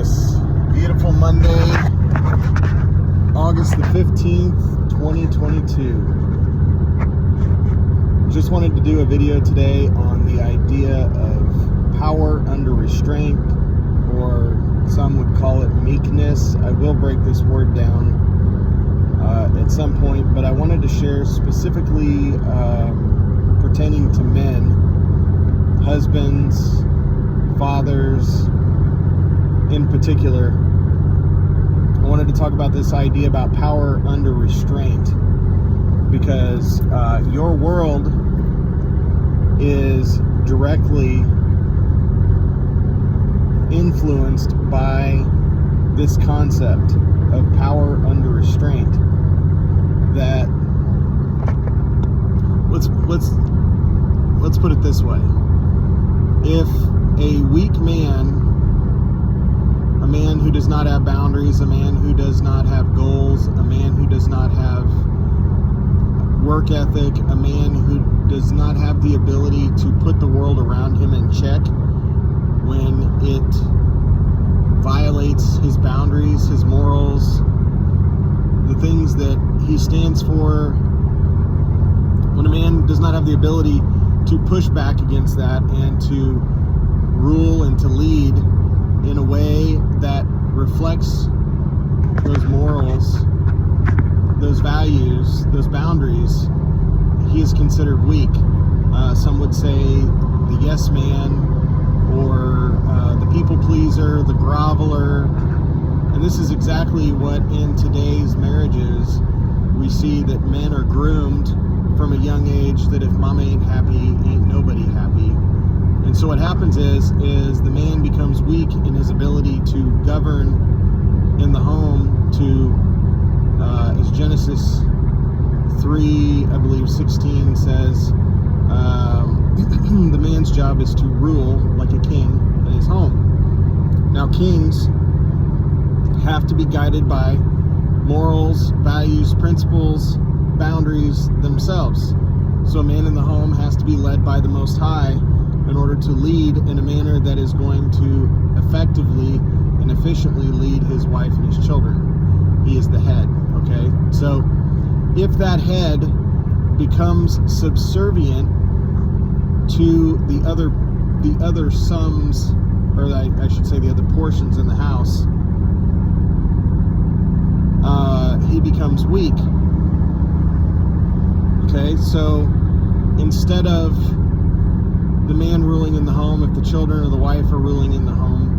this beautiful Monday, August the 15th, 2022. Just wanted to do a video today on the idea of power under restraint, or some would call it meekness. I will break this word down at some point, but I wanted to share specifically pertaining to men, husbands, fathers in particular. I wanted to talk about this idea about power under restraint, because your world is directly influenced by this concept of power under restraint. That let's put it this way: if a weak man, a man who does not have boundaries, a man who does not have goals, a man who does not have work ethic, a man who does not have the ability to put the world around him in check when it violates his boundaries, his morals, the things that he stands for, when a man does not have the ability to push back against that and to rule and to lead in a way that reflects those morals, those values, those boundaries, he is considered weak. Some would say the yes man, or the people pleaser, the groveler. And this is exactly what in today's marriages we see, that men are groomed from a young age that if mama ain't happy, ain't nobody happy. And so what happens is the man becomes weak in his ability to govern in the home, to as Genesis 3, I believe 16 says, the man's job is to rule like a king in his home. Now, kings have to be guided by morals, values, principles, boundaries themselves. So a man in the home has to be led by the Most High in order to lead in a manner that is going to effectively and efficiently lead his wife and his children. He is the head, okay? So if that head becomes subservient to the other sums, or I should say the other portions in the house, he becomes weak. Okay, so instead of the man ruling in the home, if the children or the wife are ruling in the home,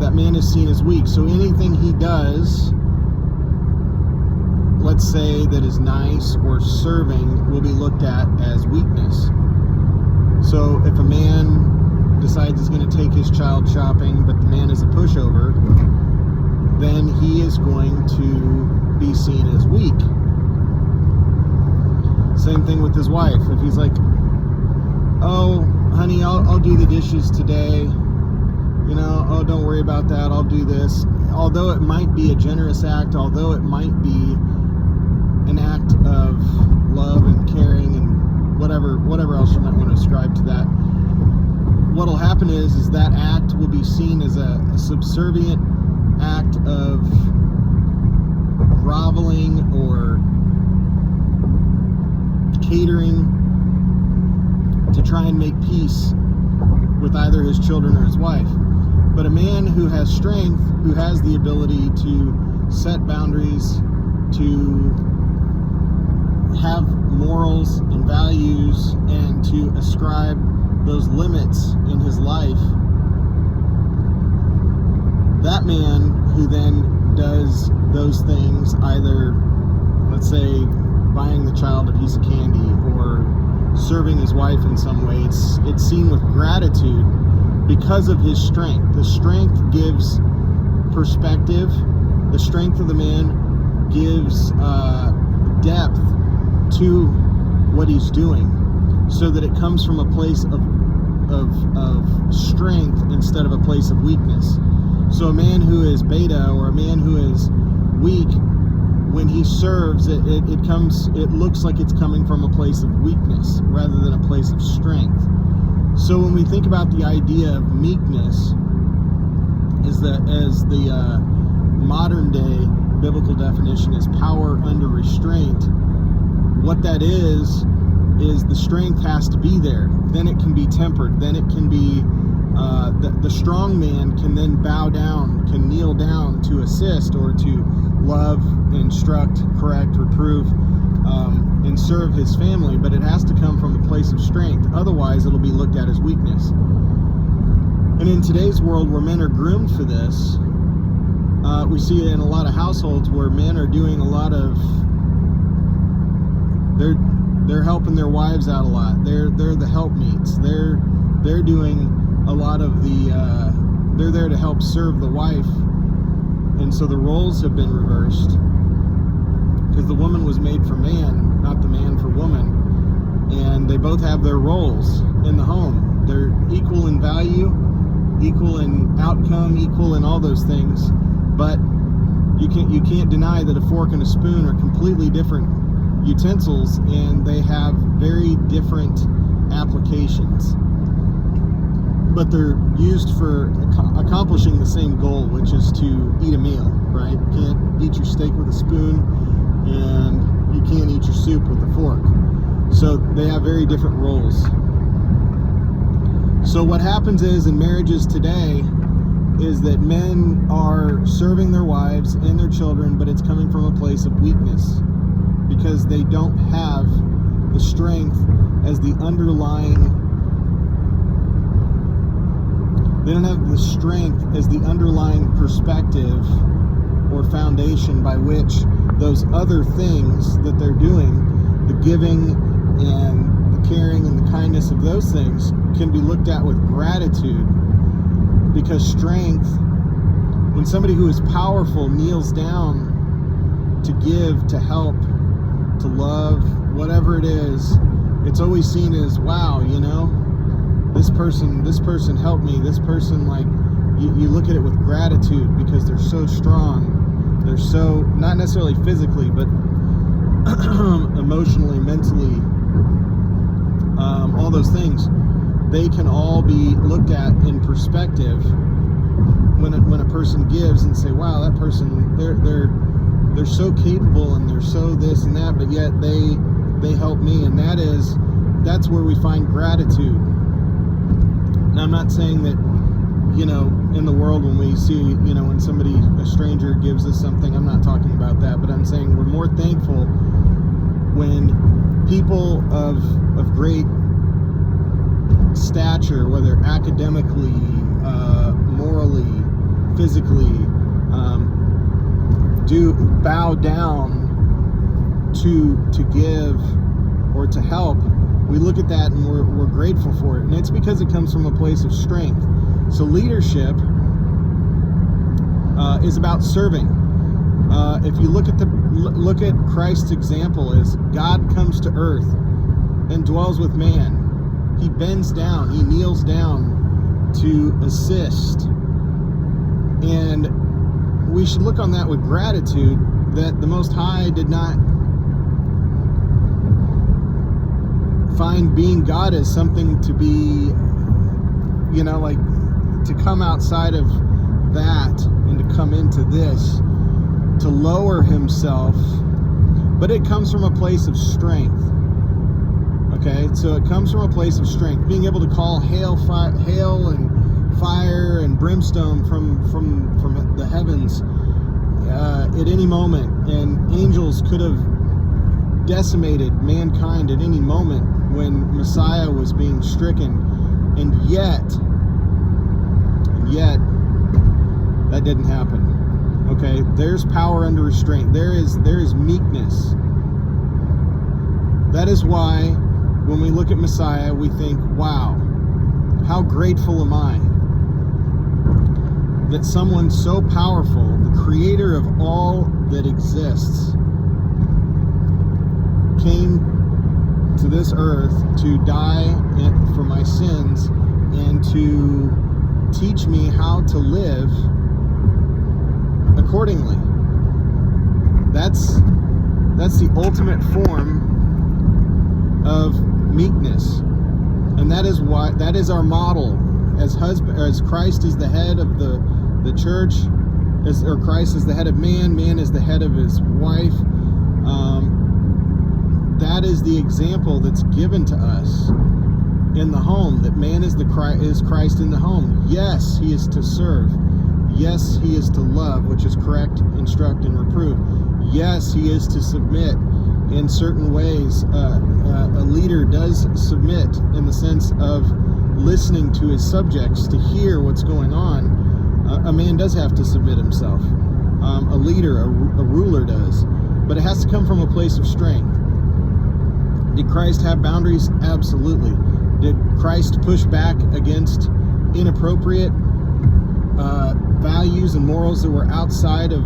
that man is seen as weak. So anything he does, let's say, that is nice or serving, will be looked at as weakness. So if a man decides he's going to take his child shopping, but the man is a pushover, then he is going to be seen as weak. Same thing with his wife. If he's like, oh, honey, I'll do the dishes today. You know, oh, don't worry about that. I'll do this. Although it might be a generous act, although it might be an act of love and caring and whatever else you might want to ascribe to that, what'll happen is that act will be seen as a subservient act of groveling or catering to try and make peace with either his children or his wife. But a man who has strength, who has the ability to set boundaries, to have morals and values, and to ascribe those limits in his life, that man who then does those things, either, let's say, buying the child a piece of candy or serving his wife in some way, it's seen with gratitude because of his strength. The strength gives perspective. The strength of the man gives depth to what he's doing, so that it comes from a place of strength instead of a place of weakness. So a man who is beta, or a man who is weak, when he serves, it looks like it's coming from a place of weakness rather than a place of strength. So when we think about the idea of meekness is that as the modern day biblical definition is power under restraint. What that is the strength has to be there. Then it can be tempered. Then it can be the strong man can then bow down, can kneel down to assist or to love, instruct, correct, reprove, and serve his family. But it has to come from a place of strength. Otherwise, it'll be looked at as weakness. And in today's world, where men are groomed for this, we see it in a lot of households where men are doing a lot of they're helping their wives out a lot. They're the helpmeets. They're doing a lot of the they're there to help serve the wife. And so the roles have been reversed, because the woman was made for man, not the man for woman. And they both have their roles in the home. They're equal in value, equal in outcome, equal in all those things. But you can't deny that a fork and a spoon are completely different utensils, and they have very different applications. But they're used for accomplishing the same goal, which is to eat a meal, right? You can't eat your steak with a spoon, and you can't eat your soup with a fork. So they have very different roles. So what happens is, in marriages today, is that men are serving their wives and their children, but it's coming from a place of weakness, because they don't have the strength as the underlying perspective or foundation by which those other things that they're doing, the giving and the caring and the kindness of those things, can be looked at with gratitude. Because strength, when somebody who is powerful kneels down to give, to help, to love, whatever it is, it's always seen as, wow, this person helped me. This person, like, you look at it with gratitude, because they're so strong. They're so, not necessarily physically, but emotionally, mentally, all those things. They can all be looked at in perspective when a person gives, and say, wow, that person, they're so capable, and they're so this and that, but yet they help me. And that's where we find gratitude. Now, I'm not saying that, in the world, when we see, when a stranger gives us something, I'm not talking about that, but I'm saying we're more thankful when people of great stature, whether academically, morally, physically, do bow down to give or to help. We look at that and we're grateful for it, and it's because it comes from a place of strength. So leadership is about serving. If you look at Christ's example, is God comes to earth and dwells with man. He bends down, he kneels down to assist. And we should look on that with gratitude, that the Most High did not find being God as something to be, like, to come outside of that and to come into this, to lower himself. But it comes from a place of strength. Okay, so it comes from a place of strength, being able to call hail and fire and brimstone from the heavens at any moment. And angels could have decimated mankind at any moment when Messiah was being stricken, and yet that didn't happen. Okay, there's power under restraint. There is meekness. That is why when we look at Messiah, we think, wow, how grateful am I that someone so powerful, the creator of all that exists, came to this earth to die for my sins and to teach me how to live accordingly. That's the ultimate form of meekness, and that is our model as husband, as Christ is the head of the The church or Christ is the head of man. Man is the head of his wife. That is the example that's given to us in the home, that man is Christ in the home. Yes, he is to serve. Yes, he is to love, which is correct, instruct, and reprove. Yes, he is to submit in certain ways. A leader does submit in the sense of listening to his subjects to hear what's going on. A man does have to submit himself. A leader, a ruler does. But it has to come from a place of strength. Did Christ have boundaries? Absolutely. Did Christ push back against inappropriate values and morals that were outside of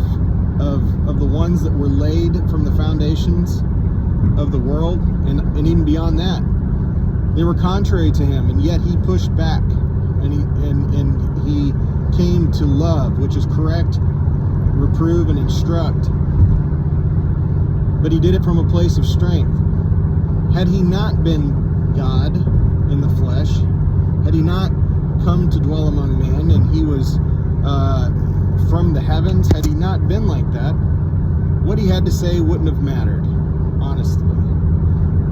the ones that were laid from the foundations of the world, and even beyond that? They were contrary to him, and yet he pushed back, and he came to love, which is correct, reprove, and instruct. But he did it from a place of strength. Had he not been God in the flesh, had he not come to dwell among men, and he was from the heavens, had he not been like that, what he had to say wouldn't have mattered, honestly.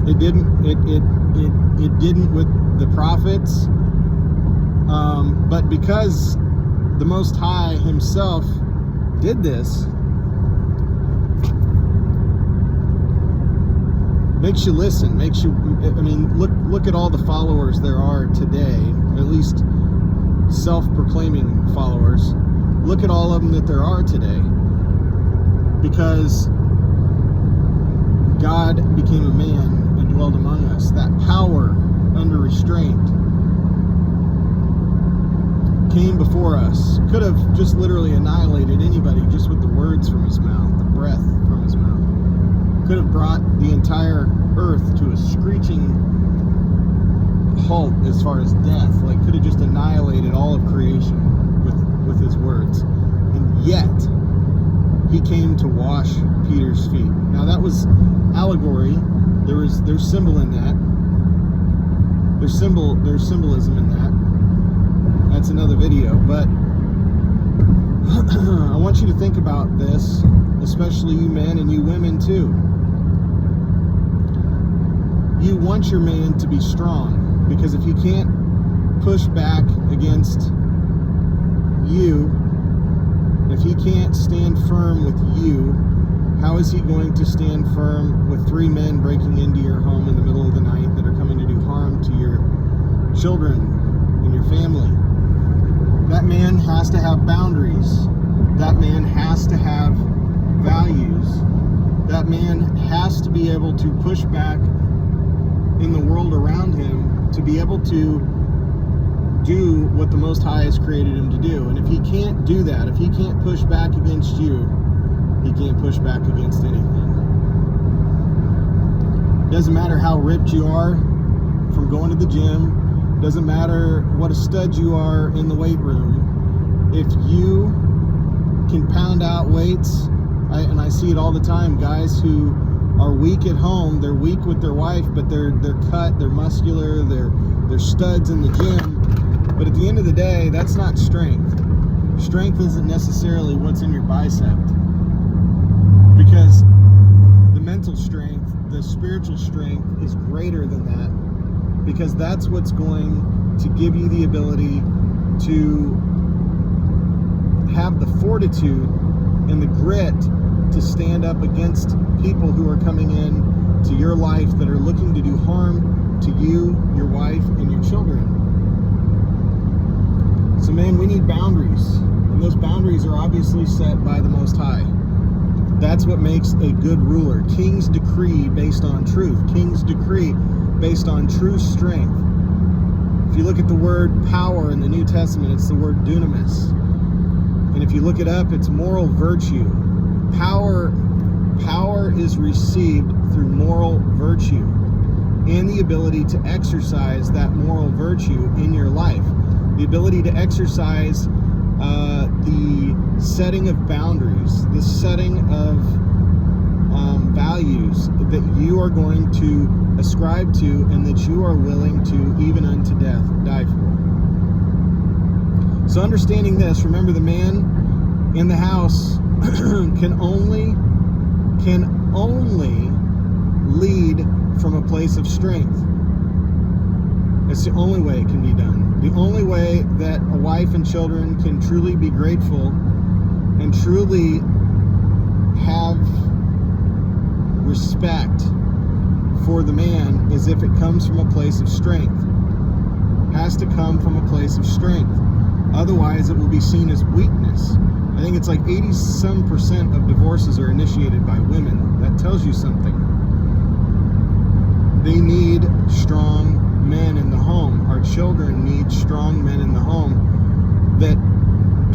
It didn't. It didn't with the prophets. But because the Most High himself did this, makes you listen, look at all the followers there are today, at least self-proclaiming followers. Look at all of them that there are today, because God became a man and dwelled among us. That power under restraint came before us. Could have just literally annihilated anybody just with the words from his mouth, the breath from his mouth. Could have brought the entire earth to a screeching halt as far as death. Like, could have just annihilated all of creation with his words. And yet he came to wash Peter's feet. Now that was allegory. There's symbol in that. There's symbolism in that. That's another video, but I want you to think about this, especially you men and you women too. You want your man to be strong, because if he can't push back against you, if he can't stand firm with you, how is he going to stand firm with three men breaking into your home in the middle of the night that are coming to do harm to your children and your family? That man has to have boundaries. That man has to have values. That man has to be able to push back in the world around him, to be able to do what the Most High has created him to do. And if he can't do that, if he can't push back against you, he can't push back against anything. Doesn't matter how ripped you are from going to the gym. Doesn't matter what a stud you are in the weight room. If you can pound out weights, and I see it all the time, guys who are weak at home, they're weak with their wife, but they're cut, they're muscular, they're studs in the gym. But at the end of the day, that's not strength. Strength isn't necessarily what's in your bicep, because the mental strength, the spiritual strength is greater than that, because that's what's going to give you the ability to have the fortitude and the grit to stand up against people who are coming in to your life that are looking to do harm to you, your wife, and your children. So man, we need boundaries, and those boundaries are obviously set by the Most High. That's what makes a good ruler. Kings decree based on truth. Kings decree based on true strength. If you look at the word power in the New Testament, it's the word dunamis. And if you look it up, it's moral virtue. Power is received through moral virtue and the ability to exercise that moral virtue in your life. The ability to exercise the setting of boundaries, the setting of values that you are going to ascribe to and that you are willing to, even unto death, die for. So understanding this, remember the man in the house can only lead from a place of strength. It's the only way it can be done. The only way that a wife and children can truly be grateful and truly have respect for the man is if it comes from a place of strength. It has to come from a place of strength. Otherwise, it will be seen as weakness. I think it's like 80% of divorces are initiated by women. That tells you something. They need strong men in the home. Our children need strong men in the home that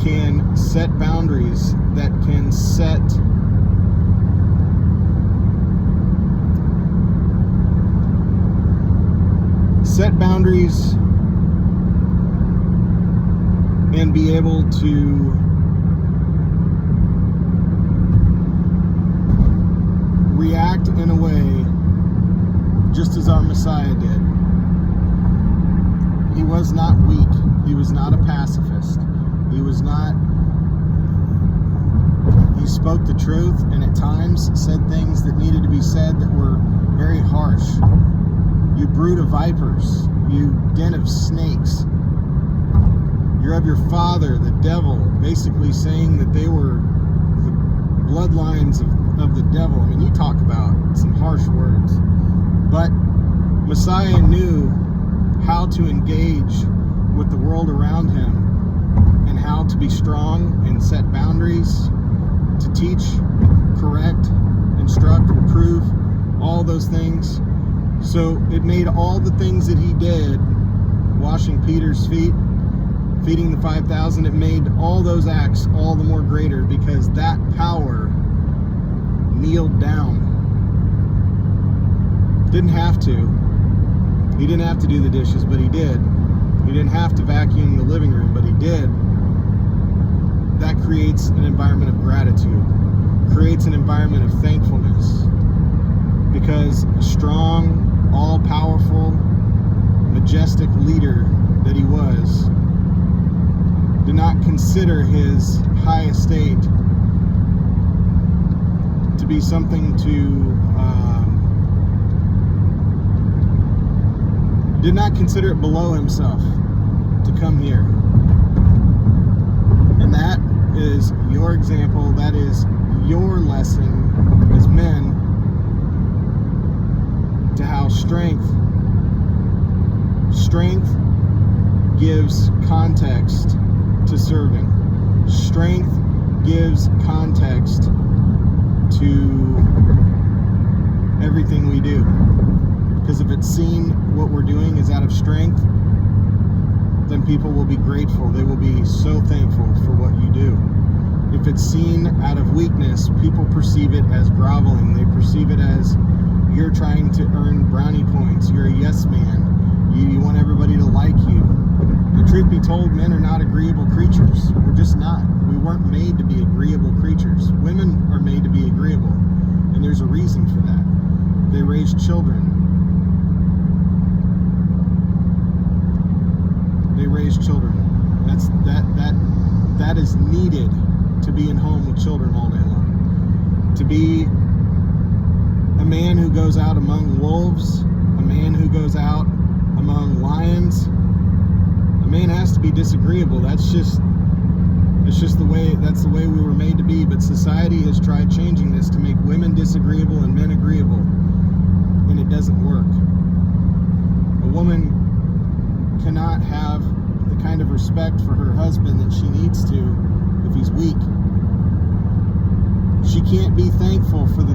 can set boundaries, that can set boundaries and be able to react in a way just as our Messiah did. He was not weak. He was not a pacifist. He spoke the truth and at times said things that needed to be said that were very harsh. You brood of vipers, you den of snakes. You're of your father, the devil, basically saying that they were the bloodlines of the devil. I mean, you talk about some harsh words. But Messiah knew how to engage with the world around him and how to be strong and set boundaries, to teach, correct, instruct, reprove, all those things. So it made all the things that he did, washing Peter's feet, feeding the 5,000, it made all those acts all the more greater because that power kneeled down. Didn't have to. He didn't have to do the dishes, but he did. He didn't have to vacuum the living room, but he did. That creates an environment of gratitude, creates an environment of thankfulness, because a strong, all-powerful, majestic leader that he was did not consider his high estate to be something to did not consider it below himself to come here. And that is your example, that is your lesson as men to how strength gives context to serving. Strength gives context to everything we do. Because if it's seen what we're doing is out of strength, then people will be grateful. They will be so thankful for what you do. If it's seen out of weakness, people perceive it as groveling. They perceive it as you're trying to earn brownie points. You're a yes man. You want everybody to like you. The truth be told, men are not agreeable creatures. We're just not. We weren't made to be agreeable creatures. Women are made to be agreeable. And there's a reason for that. They raise children. They raise children. That is needed to be in home with children all day long. To be a man who goes out among wolves, a man who goes out among lions. A man has to be disagreeable. That's just the way we were made to be. But society has tried changing this to make women disagreeable and men agreeable, and it doesn't work. A woman cannot have the kind of respect for her husband that she needs to if he's weak. She can't be thankful for the